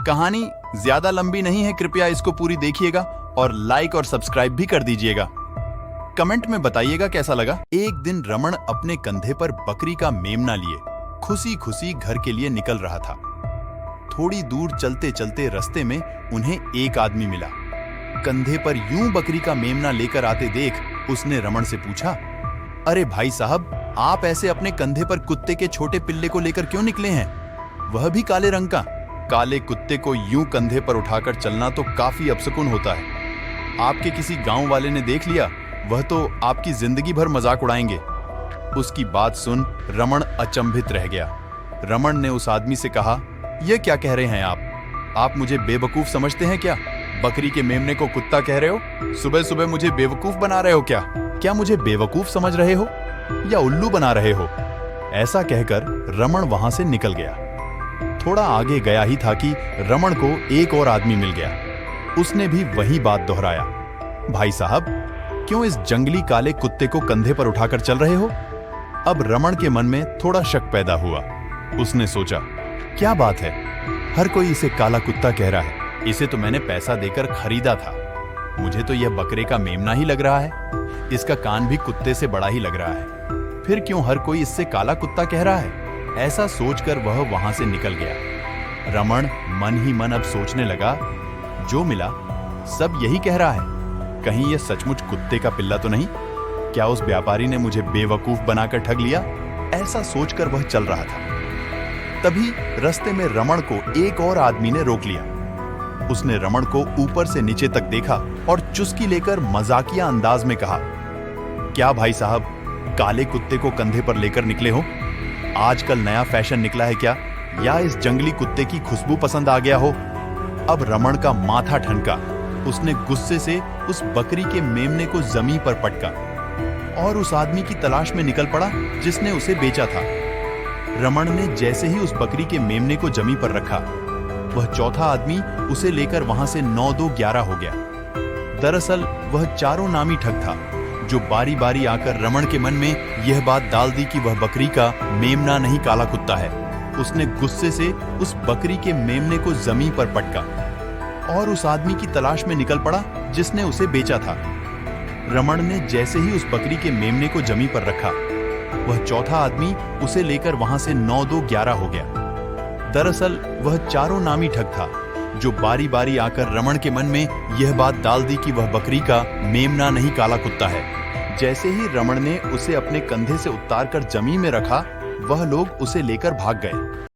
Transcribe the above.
कहानी ज्यादा लंबी नहीं है, कृपया इसको पूरी देखिएगा और लाइक और सब्सक्राइब भी कर दीजिएगा। कमेंट में बताइएगा कैसा लगा। एक दिन रमण अपने कंधे पर बकरी का मेमना लिए खुशी खुशी घर के लिए निकल रहा था। थोड़ी दूर चलते चलते रास्ते में उन्हें एक आदमी मिला। कंधे पर यूं बकरी का मेमना लेकर आते देख उसने रमण से पूछा, अरे भाई साहब, आप ऐसे अपने कंधे पर कुत्ते के छोटे पिल्ले को लेकर क्यों निकले हैं, वह भी काले रंग का? काले कुत्ते को यूं कंधे पर उठाकर चलना तो काफी अपशकुन होता है। आपके किसी गांव वाले ने देख लिया, वह तो आपकी जिंदगी भर मजाक उड़ाएंगे। उसकी बात सुन रमण अचंभित रह गया। रमण ने उस आदमी से कहा, यह क्या कह रहे हैं आप मुझे बेवकूफ समझते हैं क्या? बकरी के मेमने को कुत्ता कह रहे हो? सुबह सुबह मुझे बेवकूफ बना रहे हो क्या? क्या मुझे बेवकूफ समझ रहे हो या उल्लू बना रहे हो? ऐसा कहकर रमण वहां से निकल गया। थोड़ा आगे गया ही था कि रमण को एक और आदमी मिल गया। उसने भी वही बात दोहराया, भाई साहब, क्यों इस जंगली काले कुत्ते को कंधे पर उठाकर चल रहे हो? अब रमण के मन में थोड़ा शक पैदा हुआ। उसने सोचा, क्या बात है, हर कोई इसे काला कुत्ता कह रहा है। इसे तो मैंने पैसा देकर खरीदा था। मुझे तो यह बकरे का मेमना ही लग रहा है। इसका कान भी कुत्ते से बड़ा ही लग रहा है। फिर क्यों हर कोई इससे काला कुत्ता कह रहा है? ऐसा सोचकर वह वहां से निकल गया। रमण मन ही मन अब सोचने लगा, जो मिला सब यही कह रहा है। कहीं यह सचमुच कुत्ते का पिल्ला तो नहीं? क्या उस व्यापारी ने मुझे बेवकूफ बनाकर ठग लिया? ऐसा सोचकर वह चल रहा था। तभी रास्ते में रमण को एक और आदमी ने रोक लिया। उसने रमण को ऊपर से नीचे तक देखा और चुस्की लेकर मजाकिया अंदाज में कहा, क्या भाई साहब, काले कुत्ते को कंधे पर लेकर निकले हो? आजकल नया फैशन निकला है क्या, या इस जंगली कुत्ते की खुशबू पसंद आ गया हो? अब रमण का माथा ठनका। उसने गुस्से से उस बकरी के मेमने को जमीन पर पटका और उस आदमी की तलाश में निकल पड़ा जिसने उसे बेचा था। रमण ने जैसे ही उस बकरी के मेमने को जमीन पर रखा, वह चौथा आदमी उसे लेकर वहां से 9-2-11 हो गया। दरअसल वह चारों नामी ठग था, जो बारी बारी आकर रमण के मन में यह बात डाल दी कि वह बकरी का मेमना नहीं काला कुत्ता है। उसने गुस्से से उस बकरी के मेमने को जमीन पर पटका और उस आदमी की तलाश में निकल पड़ा जिसने उसे बेचा था। रमण ने जैसे ही उस बकरी के मेमने को जमीन पर रखा, वह चौथा आदमी उसे लेकर वहां से 9-2-11 हो गया। दरअसल वह चारों नामी ठग था, जो बारी बारी आकर रमण के मन में यह बात डाल दी कि वह बकरी का मेमना नहीं काला कुत्ता है। जैसे ही रमण ने उसे अपने कंधे से उतारकर जमीन में रखा, वह लोग उसे लेकर भाग गए।